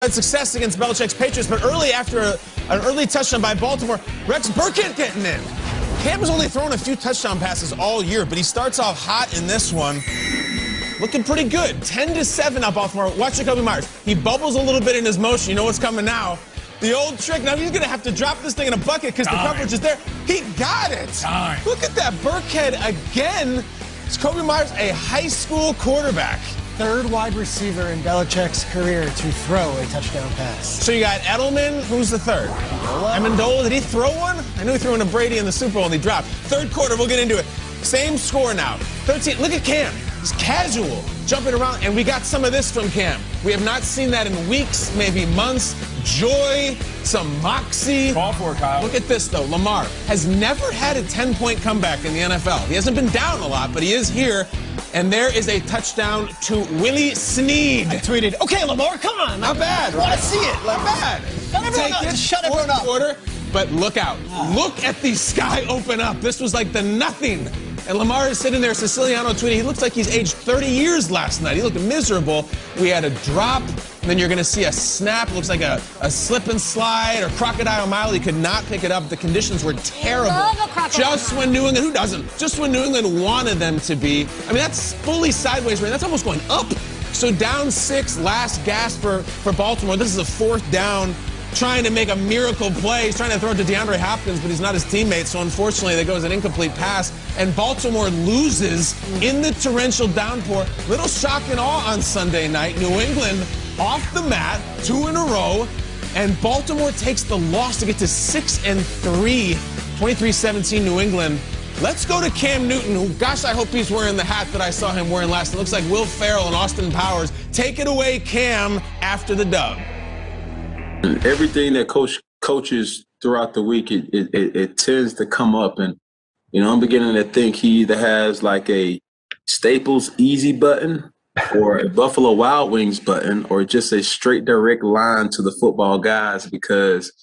had success against Belichick's Patriots, but early after an early touchdown by Baltimore, Rex Burkhead getting in. Cam has only thrown a few touchdown passes all year, but he starts off hot in this one. Looking pretty good. 10-7 now, Baltimore. Watch Jacoby Myers. He bubbles a little bit in his motion. You know what's coming now. The old trick. Now he's going to have to drop this thing in a bucket because the coverage is there. He got it. Look at that. Burkhead again. Jacoby Myers, a high school quarterback. Third wide receiver in Belichick's career to throw a touchdown pass. So you got Edelman. Who's the third? Amendola. Did he throw one? I knew he threw one to Brady in the Super Bowl and he dropped. Third quarter, we'll get into it. Same score now. 13. Look at Cam. He's casual, jumping around, and we got some of this from Cam. We have not seen that in weeks, maybe months. Joy, some moxie. Call for it, Kyle. Look at this, though. Lamar has never had a 10-point comeback in the NFL. He hasn't been down a lot, but he is here. And there is a touchdown to Willie Snead. I tweeted, okay, Lamar, come on. Not bad. I want to see it. Not bad. Shut everyone up. Quarter, but look out. Look at the sky open up. This was like the nothing. And Lamar is sitting there, Siciliano tweeting, he looks like he's aged 30 years last night. He looked miserable. We had a drop, and then you're going to see a snap. It looks like a slip and slide or crocodile mile. He could not pick it up. The conditions were terrible. Just when New England, who doesn't? Just when New England wanted them to be. I mean, that's fully sideways right. That's almost going up. So down 6, last gasp for Baltimore. This is a 4th down. Trying to make a miracle play. He's trying to throw it to DeAndre Hopkins, but he's not his teammate. So unfortunately, there goes an incomplete pass. And Baltimore loses in the torrential downpour. Little shock and awe on Sunday night. New England off the mat, 2 in a row. And Baltimore takes the loss to get to 6-3. 23-17 New England. Let's go to Cam Newton, who, gosh, I hope he's wearing the hat that I saw him wearing last. It looks like Will Ferrell and Austin Powers. Take it away, Cam, after the dub. Everything that coaches throughout the week, it tends to come up. And, you know, I'm beginning to think he either has like a Staples Easy button or a Buffalo Wild Wings button or just a straight direct line to the football guys, because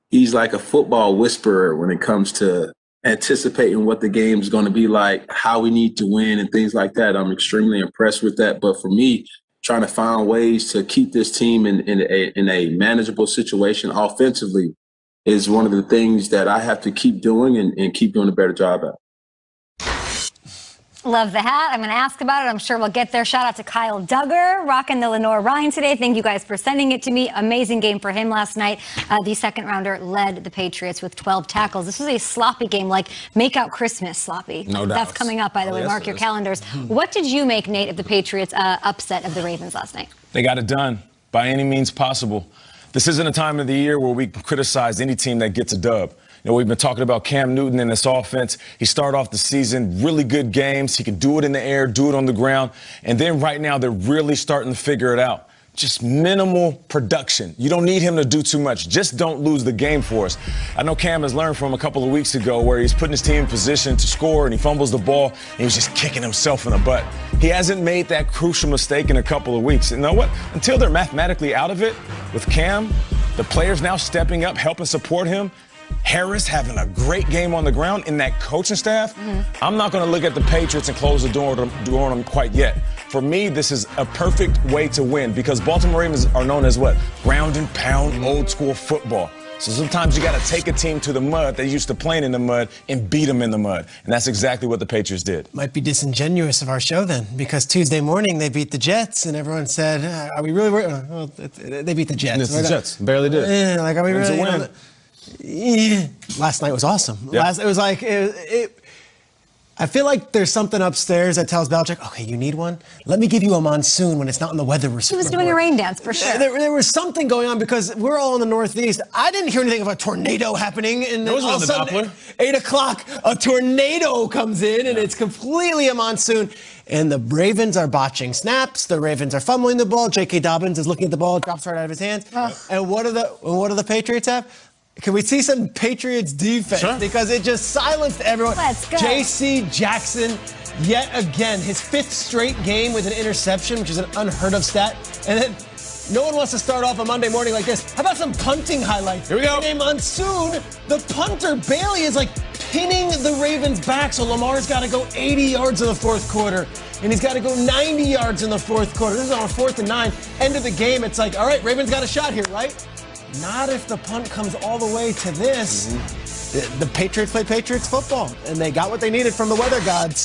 he's like a football whisperer when it comes to anticipating what the game's going to be like, how we need to win and things like that. I'm extremely impressed with that. But for me, trying to find ways to keep this team in a manageable situation offensively is one of the things that I have to keep doing and keep doing a better job at. Love the hat. I'm going to ask about it. I'm sure we'll get there. Shout out to Kyle Duggar, rocking the Lenore Ryan today. Thank you guys for sending it to me. Amazing game for him last night. The second rounder led the Patriots with 12 tackles. This was a sloppy game, like make out Christmas sloppy. No doubt. That's coming up, by the way. Yes, Mark your calendars. What did you make, Nate, of the Patriots' upset of the Ravens last night? They got it done by any means possible. This isn't a time of the year where we can criticize any team that gets a dub. You know, we've been talking about Cam Newton and this offense. He started off the season, really good games. He can do it in the air, do it on the ground. And then right now they're really starting to figure it out. Just minimal production. You don't need him to do too much. Just don't lose the game for us. I know Cam has learned from a couple of weeks ago where he's putting his team in position to score and he fumbles the ball and he was just kicking himself in the butt. He hasn't made that crucial mistake in a couple of weeks. And you know what? Until they're mathematically out of it with Cam, the players now stepping up, helping support him, Harris having a great game on the ground, in that coaching staff, I'm not going to look at the Patriots and close the door on them quite yet. For me, this is a perfect way to win because Baltimore Ravens are known as what? Ground and pound, old school football. So sometimes you got to take a team to the mud. They used to playing in the mud and beat them in the mud. And that's exactly what the Patriots did. Might be disingenuous of our show then, because Tuesday morning they beat the Jets and everyone said, are we really worried? Well, they beat the Jets. It's the Jets. Barely did. Like, are we really? It's a win. Last night was awesome. Yeah. It was like, I feel like there's something upstairs that tells Belichick, okay, you need one? Let me give you a monsoon when it's not in the weather report. He was doing a rain dance, for sure. There was something going on because we're all in the Northeast. I didn't hear anything of a tornado happening. And There was all of a sudden, 8 o'clock, a tornado comes in, and it's completely a monsoon. And the Ravens are botching snaps. The Ravens are fumbling the ball. J.K. Dobbins is looking at the ball, drops right out of his hands. And what do the Patriots have? Can we see some Patriots defense? Sure. Because it just silenced everyone. Let's go. J.C. Jackson, yet again, his 5th straight game with an interception, which is an unheard of stat. And then no one wants to start off a Monday morning like this. How about some punting highlights? Here we go. In a monsoon, the punter Bailey is like pinning the Ravens back, so Lamar's got to go 80 yards in the 4th quarter. and he's got to go 90 yards in the fourth quarter. This is on a 4th and 9. End of the game, it's like, all right, Ravens got a shot here, right? Not if the punt comes all the way to this. The Patriots play Patriots football, and they got what they needed from the weather gods.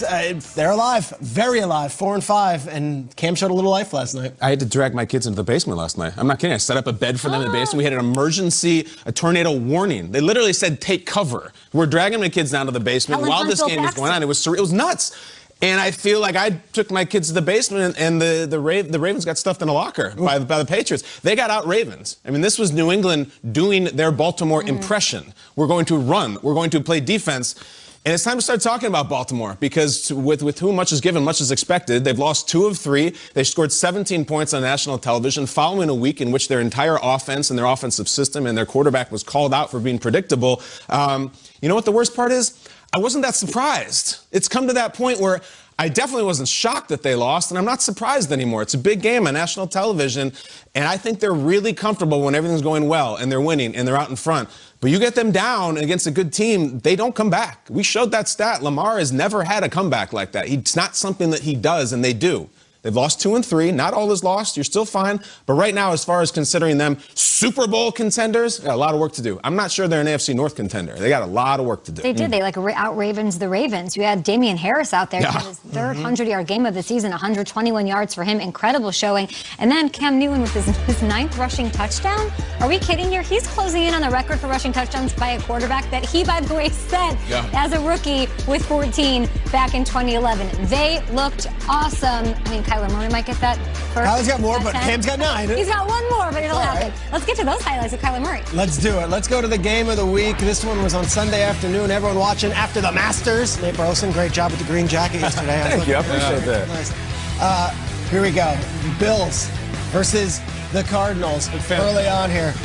They're alive, very alive, 4-5, and Cam showed a little life last night. I had to drag my kids into the basement last night. I'm not kidding. I set up a bed for them in the basement. We had an emergency, a tornado warning. They literally said, take cover. We're dragging my kids down to the basement while this game was going on. It was nuts. And I feel like I took my kids to the basement, and the Ravens got stuffed in a locker by the Patriots. They got out Ravens. I mean, this was New England doing their Baltimore impression. We're going to run. We're going to play defense. And it's time to start talking about Baltimore, because with whom much is given, much is expected. They've lost 2 of 3. They scored 17 points on national television following a week in which their entire offense and their offensive system and their quarterback was called out for being predictable. You know what the worst part is? I wasn't that surprised. It's come to that point where I definitely wasn't shocked that they lost, and I'm not surprised anymore. It's a big game on national television, and I think they're really comfortable when everything's going well and they're winning and they're out in front. But you get them down against a good team, they don't come back. We showed that stat. Lamar has never had a comeback like that. It's not something that he does, and they do. They've lost 2 and 3. Not all is lost. You're still fine. But right now, as far as considering them Super Bowl contenders, got a lot of work to do. I'm not sure they're an AFC North contender. They got a lot of work to do. They did. They out-Ravens the Ravens. You had Damian Harris out there. He had his third 100-yard game of the season, 121 yards for him. Incredible showing. And then Cam Newton with his 9th rushing touchdown. Are we kidding here? He's closing in on the record for rushing touchdowns by a quarterback that he, by the way, set as a rookie with 14 back in 2011. They looked awesome. I mean, Kyler Murray might get that first. Kyler's got more, but Cam's got 9. He's got 1 more, but it'll happen. Let's get to those highlights of Kyler Murray. Let's do it. Let's go to the game of the week. This one was on Sunday afternoon. Everyone watching after the Masters. Nate Burleson, great job with the green jacket yesterday. Thank you. I appreciate that. Nice. Here we go. Bills versus the Cardinals early on here.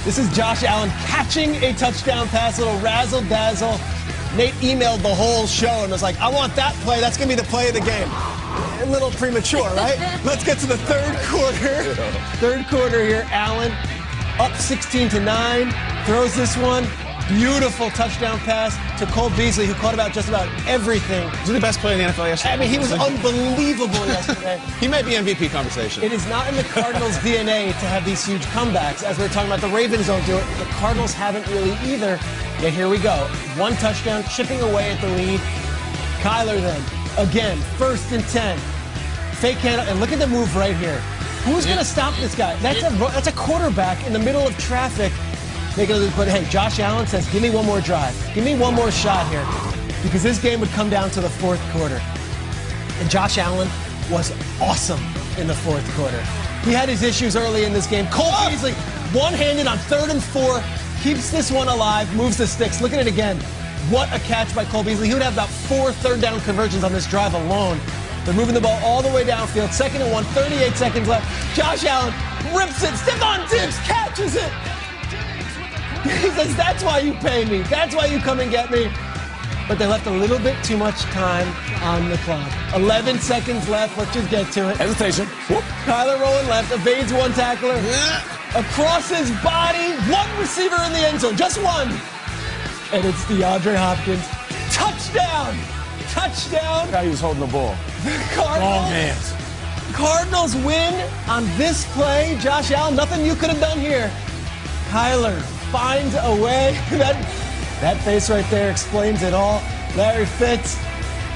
This is Josh Allen catching a touchdown pass, a little razzle-dazzle. Nate emailed the whole show and was like, I want that play. That's going to be the play of the game. A little premature, right? Let's get to the third quarter. Third quarter here. Allen up 16-9. Throws this one. Beautiful touchdown pass to Cole Beasley, who caught just about everything. Was he the best player in the NFL yesterday? I mean, he was unbelievable yesterday. He might be MVP conversation. It is not in the Cardinals' DNA to have these huge comebacks. As we were talking about, the Ravens don't do it. The Cardinals haven't really either. Yet here we go. 1 touchdown, chipping away at the lead. Kyler then, again, 1st and 10. Fake handoff, and look at the move right here. Who's going to stop this guy? That's a quarterback in the middle of traffic. But hey, Josh Allen says, give me one more drive. Give me one more shot here. Because this game would come down to the 4th quarter. And Josh Allen was awesome in the 4th quarter. He had his issues early in this game. Cole Beasley, one-handed on 3rd and 4, keeps this one alive, moves the sticks. Look at it again. What a catch by Cole Beasley. He would have about 4 third-down conversions on this drive alone. They're moving the ball all the way downfield. 2nd and 1, 38 seconds left. Josh Allen rips it. Stephon Diggs catches it. He says, that's why you pay me. That's why you come and get me. But they left a little bit too much time on the clock. 11 seconds left. Let's just get to it. Hesitation. Whoop. Kyler rolling left, evades 1 tackler. Across his body, 1 receiver in the end zone. Just 1. And it's DeAndre Hopkins. Touchdown! Touchdown! How he was holding the ball. Cardinals win on this play. Josh Allen, nothing you could have done here. Kyler finds a way. That face right there explains it all. Larry Fitz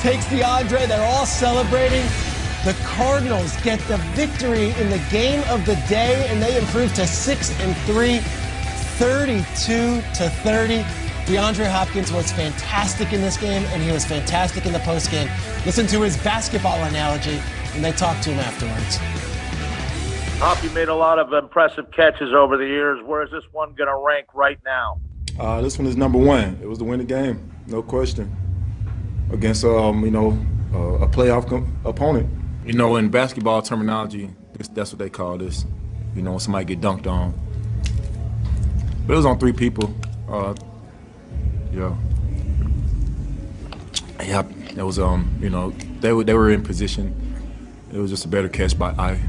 takes DeAndre. They're all celebrating. The Cardinals get the victory in the game of the day, and they improve to 6-3, 32-30. DeAndre Hopkins was fantastic in this game, and he was fantastic in the postgame. Listen to his basketball analogy, and they talked to him afterwards. Hop, you made a lot of impressive catches over the years. Where is this one going to rank right now? This one is number 1. It was to win the game, no question, against a playoff opponent. You know, in basketball terminology, that's what they call this. You know, when somebody get dunked on. But it was on 3 people. Yeah, it was they were in position. It was just a better catch by I.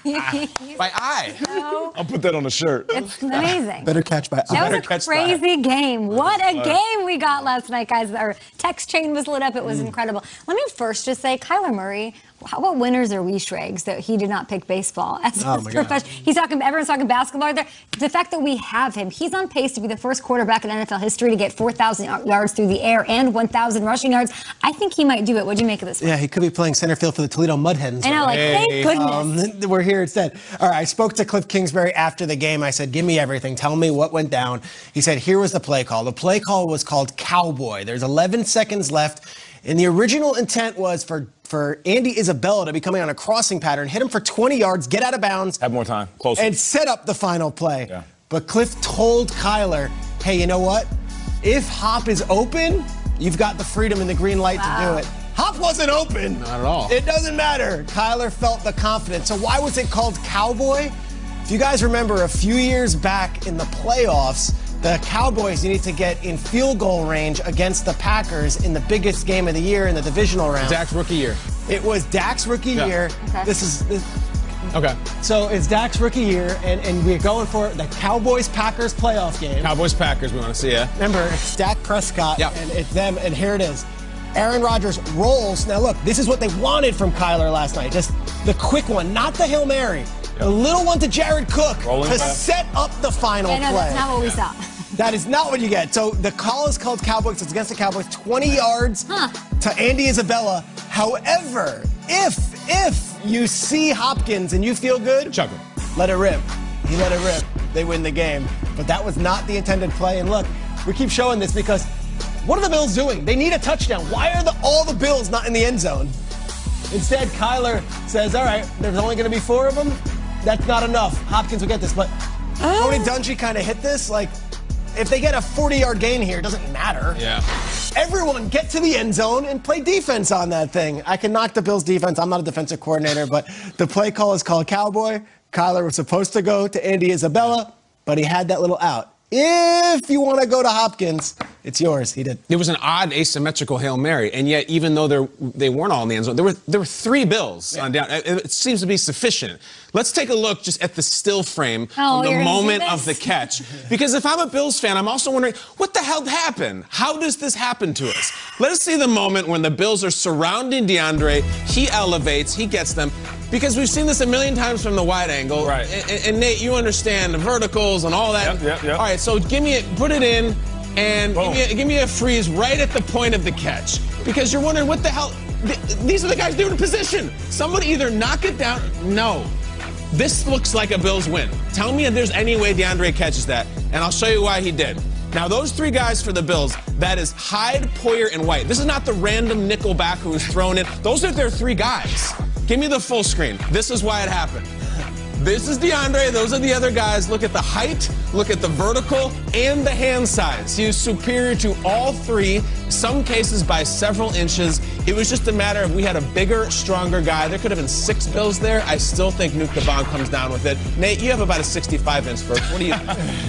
By eye. No, I'll put that on the shirt. it's amazing. Better catch by eye. That Better was a catch by crazy game. What a game we got last night, guys. Our text chain was lit up. It was incredible. Let me first just say, Kyler Murray, what winners are we, Schrags, that he did not pick baseball as Oh, his my profession? Everyone's talking basketball there. The fact that we have him, he's on pace to be the first quarterback in NFL history to get 4,000 yards through the air and 1,000 rushing yards. I think he might do it. What'd you make of this one? Yeah, he could be playing center field for the Toledo Mud Hens. I know, like, thank goodness. We're here instead. All right, I spoke to Cliff Kingsbury after the game. I said, give me everything. Tell me what went down. He said, here was the play call. The play call was called Cowboy. There's 11 seconds left. And the original intent was for Andy Isabella to be coming on a crossing pattern, hit him for 20 yards, get out of bounds. Have more time. Closer. And set up the final play. Yeah. But Cliff told Kyler, hey, you know what? If Hop is open, you've got the freedom and the green light to do it. Hop wasn't open. Not at all. It doesn't matter. Kyler felt the confidence. So why was it called Cowboy? If you guys remember, a few years back in the playoffs, the Cowboys needed to get in field goal range against the Packers in the biggest game of the year in the divisional round. Dak's rookie year. It was Dak's rookie year. Okay. Okay. So it's Dak's rookie year, and we're going for the Cowboys-Packers playoff game. Cowboys-Packers, we want to see, yeah? Remember, it's Dak Prescott, Yeah. and it's them, and here it is. Aaron Rodgers rolls. Now, look, this is what they wanted from Kyler last night. Just the quick one, not the Hail Mary. The little one to Jared Cook Rolling to back. set up the final I know, play. that's not what we saw. That is not what you get. So the call is called Cowboys. It's against the Cowboys. 20 yards to Andy Isabella. However, if you see Hopkins and you feel good, Chug him. let it rip. He let it rip. They win the game. But that was not the intended play. And look, we keep showing this because what are the Bills doing? They need a touchdown. Why are all the Bills not in the end zone? Instead, Kyler says, all right, there's only going to be 4 of them. That's not enough. Hopkins will get this. But Tony Dungy kind of hit this. Like, if they get a 40-yard gain here, it doesn't matter. Yeah. Everyone get to the end zone and play defense on that thing. I can knock the Bills' defense. I'm not a defensive coordinator, but the play call is called Cowboy. Kyler was supposed to go to Andy Isabella, but he had that little out. If you want to go to Hopkins, it's yours. He did. It was an odd asymmetrical Hail Mary, and yet even though they weren't all in the end zone, there were 3 Bills on down. It seems to be sufficient. Let's take a look just at the still frame from the moment of the catch. Because if I'm a Bills fan, I'm also wondering, what the hell happened? How does this happen to us? Let us see the moment when the Bills are surrounding DeAndre. He elevates, he gets them. Because we've seen this a million times from the wide angle. Right. And Nate, you understand the verticals and all that. Yep. All right, so put it in. And give me a freeze right at the point of the catch. Because you're wondering, what the hell? These are the guys doing in position. Somebody either knock it down. No. This looks like a Bills win. Tell me if there's any way DeAndre catches that, and I'll show you why he did. Now, those 3 guys for the Bills, that is Hyde, Poyer, and White. This is not the random nickel back who was thrown in. Those are their 3 guys. Give me the full screen. This is why it happened. This is DeAndre. Those are the other guys. Look at the height, look at the vertical, and the hand size. He is superior to all 3, some cases by several inches. It was just a matter of we had a bigger, stronger guy. There could have been 6 Bills there. I still think Nuke the Bomb comes down with it. Nate, you have about a 65-inch first. What do you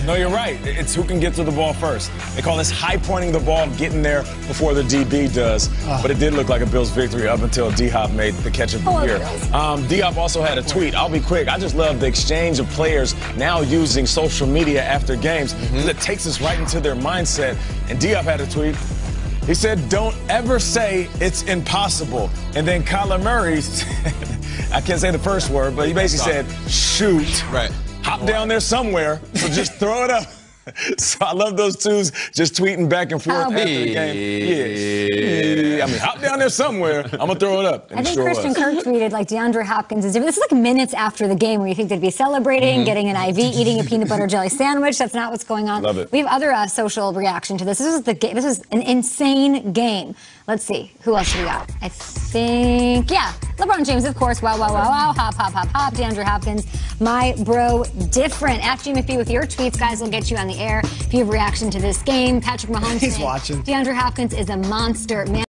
No, you're right. It's who can get to the ball first. They call this high pointing the ball, getting there before the DB does. But it did look like a Bills victory up until D-Hop made the catch of the year. D-Hop also had a tweet. I'll be quick. I just love the exchange of players now using social media after games. It takes us right into their mindset. And D-Hop had a tweet. He said, don't ever say it's impossible. And then Kyler Murray, I can't say the first word, but he basically said, shoot. Right. Hop down there somewhere, so just throw it up. So I love those twos just tweeting back and forth after the game. Yeah. I mean, hop down there somewhere. I'm going to throw it up. And I think Christian Kirk tweeted, like, DeAndre Hopkins is different. This is like minutes after the game where you think they'd be celebrating, getting an IV, eating a peanut butter jelly sandwich. That's not what's going on. Love it. We have other social reaction to this. This is the game. This is an insane game. Let's see. Who else do we got? I think, LeBron James, of course. Wow, wow, wow, wow. Hop, hop, hop, hop. DeAndre Hopkins, my bro, different. At G McPhee with your tweets, guys. We'll get you on the air if you have reaction to this game. Patrick Mahomes. He's watching. DeAndre Hopkins is a monster. Man.